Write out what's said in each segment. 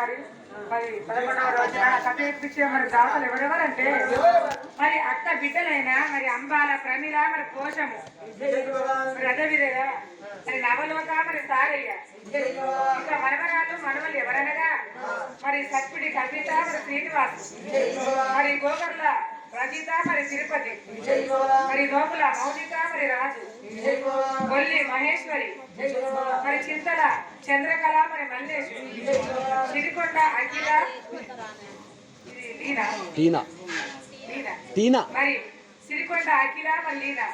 వారి మరి 11వ రోజున కథ ఎప్పించే మరి దాతలు ఎవరెవరంటే మరి అత్త బిడ్డలైనా మరి అంబాల ప్రమిళ మరి కోశము మరి అదేవిధంగా మరి నవలోక మరి సారయ్య ఇంకా మనవరాలు మనవలు ఎవరనగా మరి సత్పిడి కవిత మరి శ్రీనివాస్ మరి గోకర్ల రజిత మరి తిరుపతి మరి నోముల మౌనిక మరి రాజు కొల్లి మహేశ్వరి మరి చింతల చంద్రకళ మరి మల్లేశ్వరి సిరికొండ అఖిల మరి సిరికొండ అఖిల మరి లీనా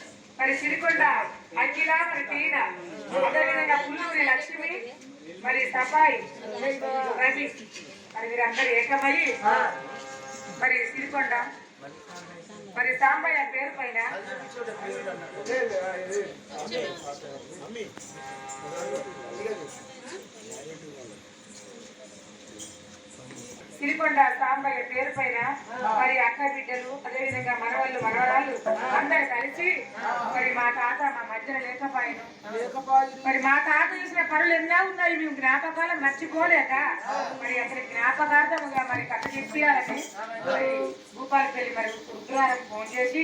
మరి సిరికొండ అఖిల మరి టీనా అదేవిధంగా పుల్లూరి లక్ష్మి మరి సఫాయి రవి మరి వీరందరూ ఏకమయ్యి మరి సిరికొండ మరి సాంబయ్య పేరు పైన సిరికొండ సాంబయ్య పేరు పైన మరి అక్క బిడ్డలు అదేవిధంగా మనవాళ్ళు మనవరాళ్ళు అందరు కలిసి మరి మా తాత మా మధ్యన లేకపోయాను మరి మా తాత చేసిన పనులు ఎన్నో ఉన్నాయి మేము జ్ఞాపకాలను మర్చిపోలేక మరి అసలు జ్ఞాపకార్థముగా మరి కట్ట చెప్పాలని మరి భూపాలపల్లి మరి రుద్రాలకు ఫోన్ చేసి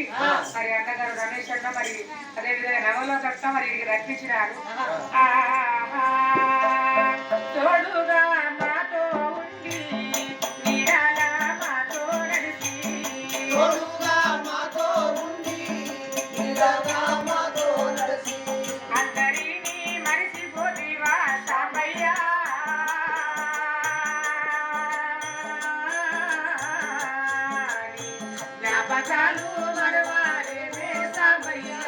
మరి అన్నగారు రమేష్ అన్న మరి అదేవిధంగా నవలో కట్ట మరి రప్పించినారు తోడుగా మాతో ఉండి జ్ఞాపకాలు మరవాలేమే సాంబయ్య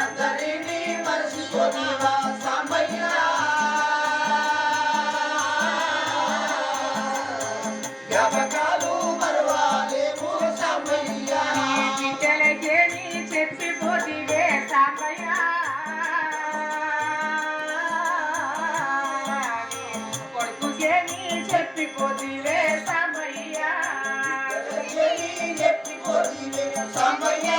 అందరినీ మరచిపోనివా సాంబయ్య జ్ఞాపకాలు మరవాలేమో సాంబయ్య బిడ్డలకే నీ చెప్పిపోతివే సాంబయ్య కొడుకుకే నీ చెప్పిపోతివే సాంబయ్య సాంబయ్య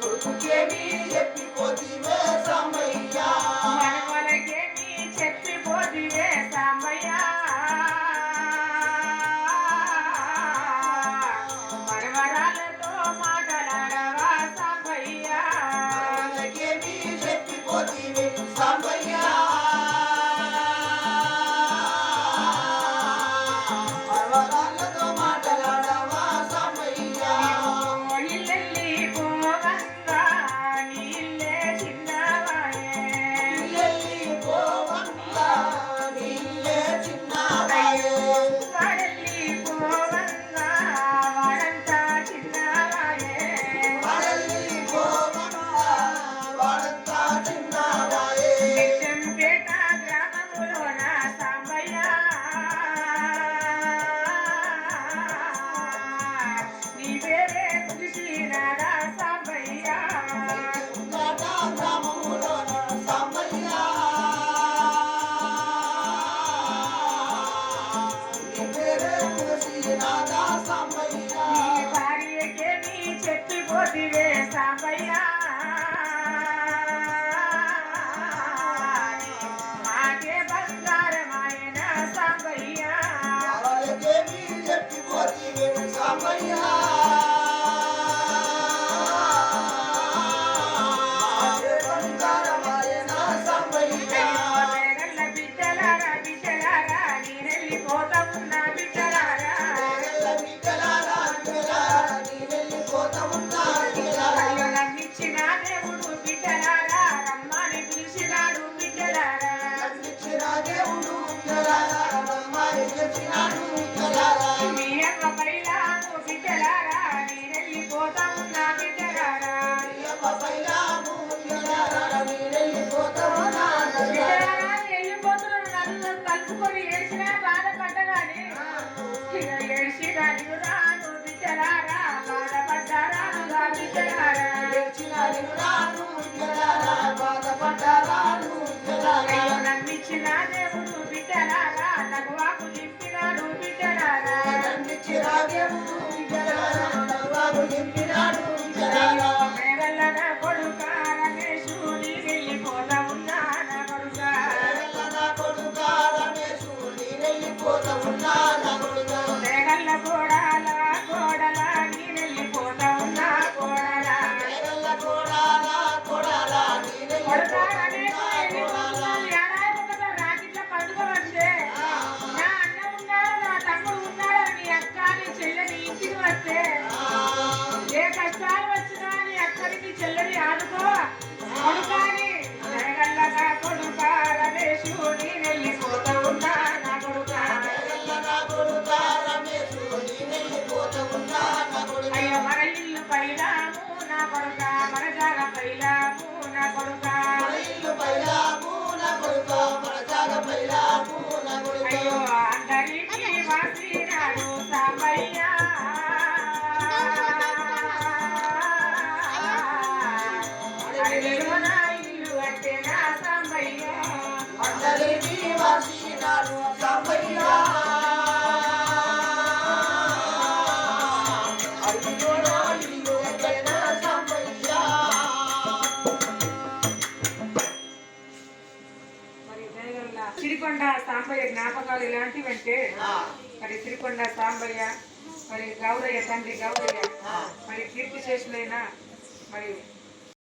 కొడుకుకేమి చెప్పిపోతివే సాంబయ్య మనవలకేమి చెప్పిపోతివే సాంబయ్య మనవరాలతో మాట్లాడవా సాంబయ్య మనవలకేమి చెప్పిపోతివే సాంబయ్య చెప్పిపోతివే సాంబయ్య మాకే బంగారమాయన సాంబయ్య చెప్పిపోతివే సాంబయ్య బంగారమాయన సాంబయ్య బిడ్డలారా బిడ్డలారా నేనెళ్ళిపోతా ఉన్నా బిడ్డలారా నమ్మించిన దేవుడు బిడ్డలారా రమ్మని పిలిచినాడు బిడ్డలారా నమ్మించిన దేవుడు రమ్మని పిలిచినాడు బిడ్డలారా మీ అమ్మ పైలాము బిడ్డలారా నేనెళ్ళిపోతా ఉన్నా బిడ్డలారా మీ అమ్మ పైలాము బిడ్డలారా నేనెళ్ళిపోతా ఉన్నా బిడ్డలారా వెళ్ళిపోతున్నాను నన్ను కలుసుకొని ఏడ్చినా బాధపడ్డగాని ఏడ్చి కానీ రాను బిడ్డలారా బాధపడ్డారానుగా బిడ్డలారా నమ్మించిన దేవుడు బిడ్డలారా నాకు వాకు నింపినాడు బిడ్డలారా నమ్మించిన దేవుడు బిడ్డలారా కష్టాలు వచ్చినా నీ అక్కడికి చెల్లెని ఆదుకో కొడుకాని జగల్లగా కొడుక రమేషు నీ వెళ్ళిపోతా ఉన్నా నా కొడుక అయ్యో మన ఇల్లు పైలాము నా కొడుక మన జాగ పైలాము నా కొడుక అయ్యో అందరికి వాసినాడు సాంబయ్య అడిలో నా ఇల్లు అంటే నా సాంబయ్య అందరికి వాసినాడు సాంబయ్య సిరికొండ సాంబయ్య జ్ఞాపకాలు ఎలాంటివంటే మరి సిరికొండ సాంబయ్య మరి గౌరయ్య తండ్రి గౌరయ్య మరి కీర్తి శేషులైన మరి